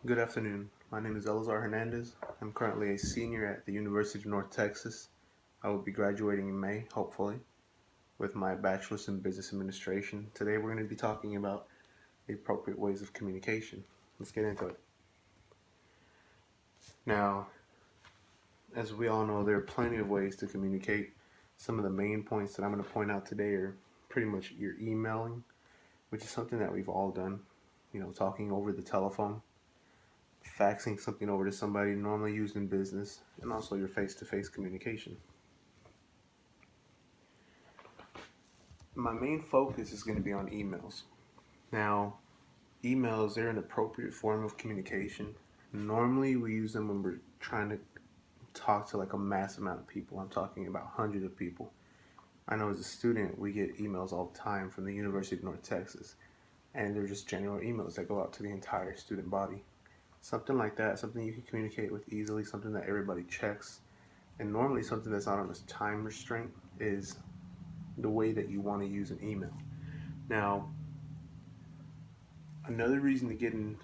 Good afternoon. My name is Eleazar Hernandez. I'm currently a senior at the University of North Texas. I will be graduating in May, hopefully, with my bachelor's in business administration. Today we're going to be talking about the appropriate ways of communication. Let's get into it. Now, as we all know, there are plenty of ways to communicate. Some of the main points that I'm going to point out today are pretty much your emailing, which is something that we've all done, talking over the telephone, faxing something over to somebody normally used in business, and also your face to face communication. My main focus is going to be on emails. Now, emails, they're an appropriate form of communication. Normally, we use them when we're trying to talk to like a mass amount of people. I'm talking about hundreds of people. I know as a student, we get emails all the time from the University of North Texas, and they're just general emails that go out to the entire student body. Something like that, something you can communicate with easily, something that everybody checks, and normally something that's not on a time restraint is the way that you want to use an email. Now, another reason to get in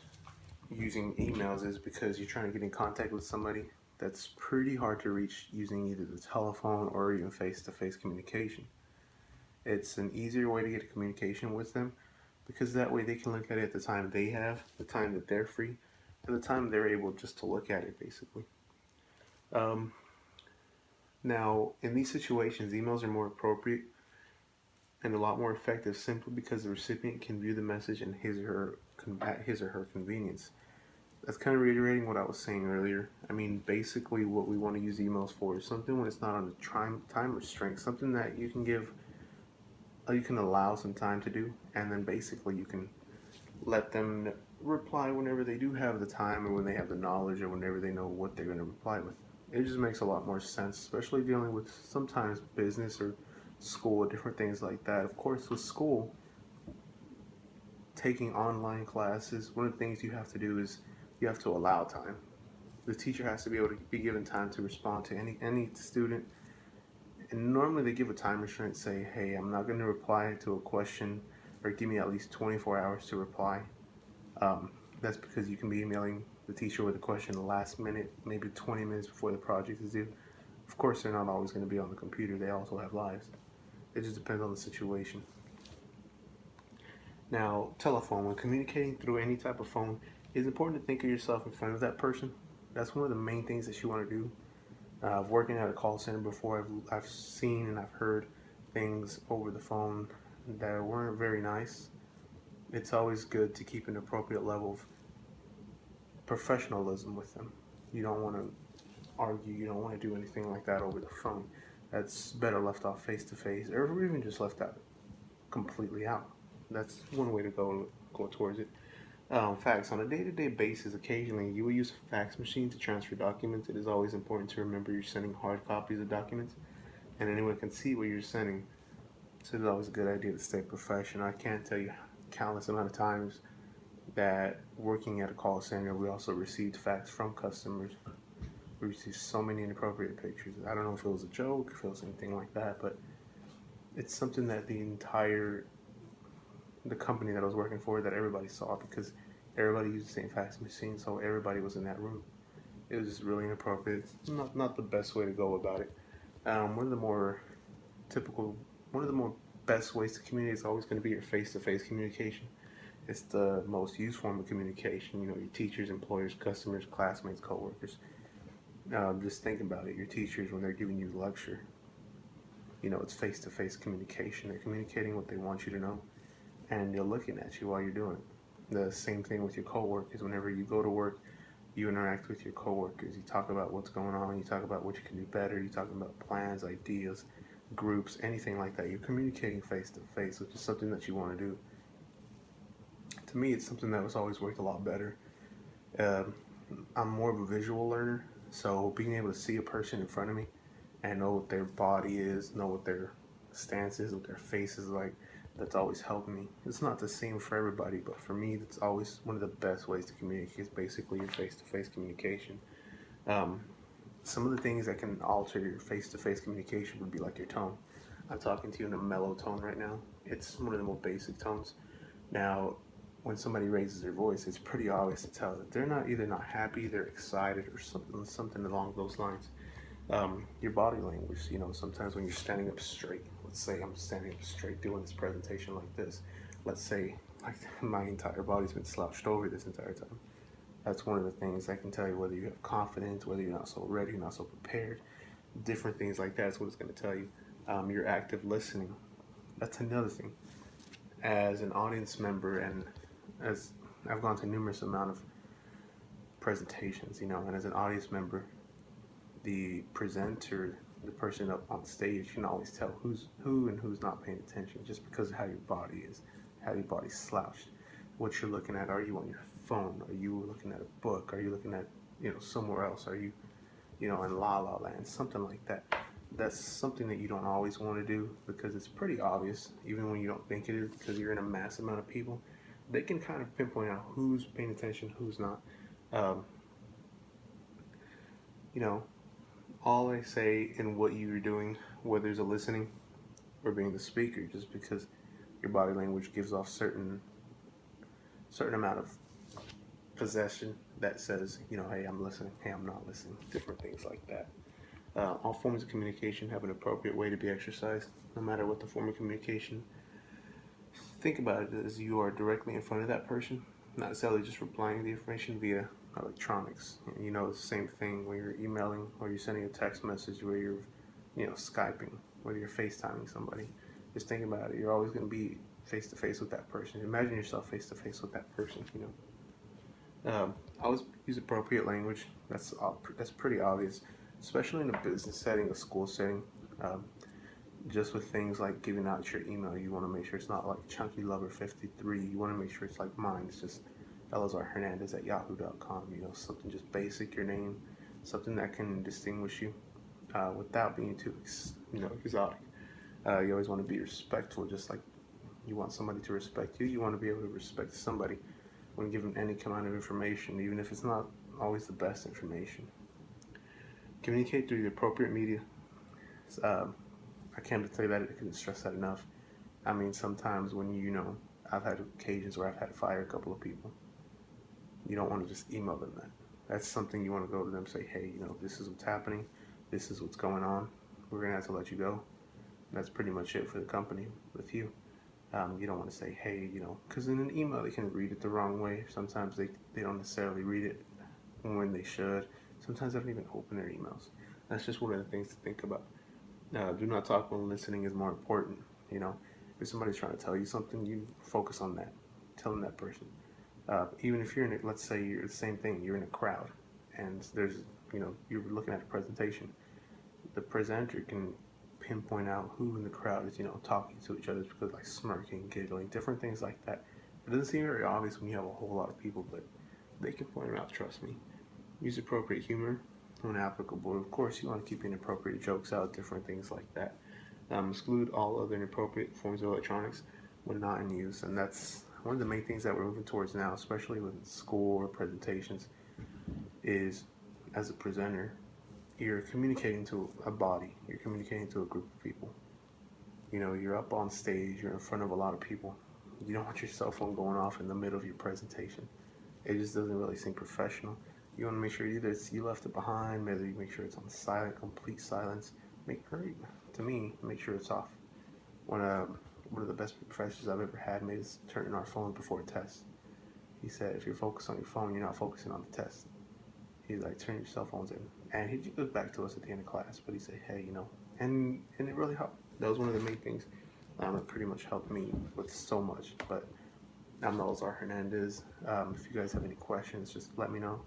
using emails is because you're trying to get in contact with somebody that's pretty hard to reach using either the telephone or even face-to-face communication. It's an easier way to get a communication with them because that way they can look at it at the time they have, the time that they're free, and the time they're able just to look at it, basically. Um, Now, in these situations, emails are more appropriate and a lot more effective simply because the recipient can view the message in at his or her convenience. That's kind of reiterating what I was saying earlier. I mean, basically, what we want to use emails for is something when it's not on a time restraint, something that you can allow some time to do, and then basically you can let them reply whenever they do have the time or when they have the knowledge or whenever they know what they're going to reply with. It just makes a lot more sense, especially dealing with sometimes business or school, different things like that. Of course, with school, taking online classes, one of the things you have to do is you have to allow time. The teacher has to be able to be given time to respond to any student. And normally they give a time restraint, say, hey, I'm not going to reply to a question or give me at least 24 hours to reply. That's because you can be emailing the teacher with a question the last minute, maybe 20 minutes before the project is due. Of course, they're not always going to be on the computer. They also have lives. It just depends on the situation. Now, telephone, when communicating through any type of phone, it's important to think of yourself in front of that person. That's one of the main things that you want to do. I've working at a call center before. I've seen and I've heard things over the phone that weren't very nice. It's always good to keep an appropriate level of professionalism with them. You don't want to argue. You don't want to do anything like that over the phone. That's better left off face to face, or even just left out completely out. That's one way to go towards it. Fax on a day-to-day basis. Occasionally, you will use a fax machine to transfer documents. It is always important to remember you're sending hard copies of documents, and anyone can see what you're sending. So it's always a good idea to stay professional. I can't tell you countless amount of times that working at a call center, we also received fax from customers. We received so many inappropriate pictures. I don't know if it was a joke, if it was anything like that, but it's something that the company that I was working for, that everybody saw because everybody used the same fax machine, so everybody was in that room. It was just really inappropriate. It's not the best way to go about it. One of the more typical, one of the more best ways to communicate is always going to be your face-to-face communication. It's the most used form of communication. You know, your teachers, employers, customers, classmates, coworkers. Just think about it. Your teachers, when they're giving you the lecture, it's face-to-face communication. They're communicating what they want you to know, and they're looking at you while you're doing it. The same thing with your coworkers. Whenever you go to work, you interact with your coworkers. You talk about what's going on. You talk about what you can do better. You talk about plans, ideas, groups, anything like that. You're communicating face to face, which is something that you want to do. To me, it's something that was always worked a lot better. Um, I'm more of a visual learner, so being able to see a person in front of me and know what their body is, know what their stance is, what their face is like, that's always helped me. It's not the same for everybody, but for me, that's always one of the best ways to communicate is basically your face-to-face communication. Um, some of the things that can alter your face-to-face communication would be like your tone. I'm talking to you in a mellow tone right now. It's one of the more basic tones. Now, when somebody raises their voice, it's pretty obvious to tell that they're either not happy, they're excited, or something along those lines. Your body language, sometimes when you're standing up straight, let's say I'm standing up straight doing this presentation like this, let's say like my entire body's been slouched over this entire time. That's one of the things that can tell you whether you have confidence, whether you're not so ready, not so prepared, different things like that is what it's going to tell you. Your active listening, that's another thing. As an audience member, and as I've gone to numerous amount of presentations, and as an audience member, the presenter, the person up on stage, you can always tell who's who and who's not paying attention just because of how your body is, how your body's slouched, what you're looking at. Are you on your phone? Are you looking at a book? Are you looking at somewhere else? Are you in La La Land, something like that? That's something that you don't always want to do because it's pretty obvious, even when you don't think it is, because you're in a mass amount of people. They can kind of pinpoint out who's paying attention, who's not. All I say in what you're doing, whether it's a listening or being the speaker, just because your body language gives off certain amount of possession that says, hey, I'm listening, hey, I'm not listening, different things like that. All forms of communication have an appropriate way to be exercised, no matter what the form of communication. Think about it as you are directly in front of that person, not necessarily just replying the information via electronics. The same thing when you're emailing or you're sending a text message, where you're, Skyping, whether you're FaceTiming somebody. Just think about it. You're always going to be face to face with that person. Imagine yourself face to face with that person. Always use appropriate language. That's pretty obvious, especially in a business setting, a school setting. Just with things like giving out your email, you want to make sure it's not like Chunky Lover 53. You want to make sure it's like mine. It's just Eleazar Hernandez at yahoo.com. Something just basic, your name, something that can distinguish you without being too exotic. You always want to be respectful, just like you want somebody to respect you. You want to be able to respect somebody when given any kind of information, even if it's not always the best information. Communicate through the appropriate media. I can't tell you that. I couldn't stress that enough. I mean, sometimes when I've had occasions where I've had to fire a couple of people. You don't want to just email them that. That's something you want to go to them and say, hey, this is what's happening. This is what's going on. We're going to have to let you go. That's pretty much it for the company with you. You don't want to say, hey, because in an email they can read it the wrong way. Sometimes they don't necessarily read it when they should. Sometimes they don't even open their emails. That's just one of the things to think about. Do not talk when listening is more important. If somebody's trying to tell you something, you focus on that. Telling that person. Even if you're let's say you're the same thing, you're in a crowd, and there's, you're looking at a presentation. The presenter can pinpoint out who in the crowd is, talking to each other, because like smirking, giggling, different things like that. It doesn't seem very obvious when you have a whole lot of people, but they can point it out, trust me. Use appropriate humor when applicable. Of course, you want to keep inappropriate jokes out, different things like that. Exclude all other inappropriate forms of electronics when not in use, and that's one of the main things that we're moving towards now, especially with school or presentations, is as a presenter, you're communicating to a body, you're communicating to a group of people. You're up on stage, you're in front of a lot of people. You don't want your cell phone going off in the middle of your presentation. It just doesn't really seem professional. You want to make sure either you left it behind, whether you make sure it's on silent, complete silence. Make sure it's off. One of the best professors I've ever had made us turn in our phone before a test. He said, if you're focused on your phone, you're not focusing on the test. He's like, turn your cell phones in. And he goes back to us at the end of class, but he said, hey, and it really helped. That was one of the main things that pretty much helped me with so much. But I'm Eleazar Hernandez. If you guys have any questions, just let me know.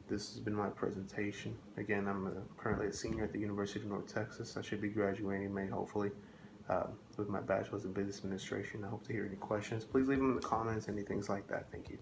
This has been my presentation. Again, I'm currently a senior at the University of North Texas. I should be graduating in May, hopefully, with my bachelor's in business administration. I hope to hear any questions. Please leave them in the comments, any things like that. Thank you.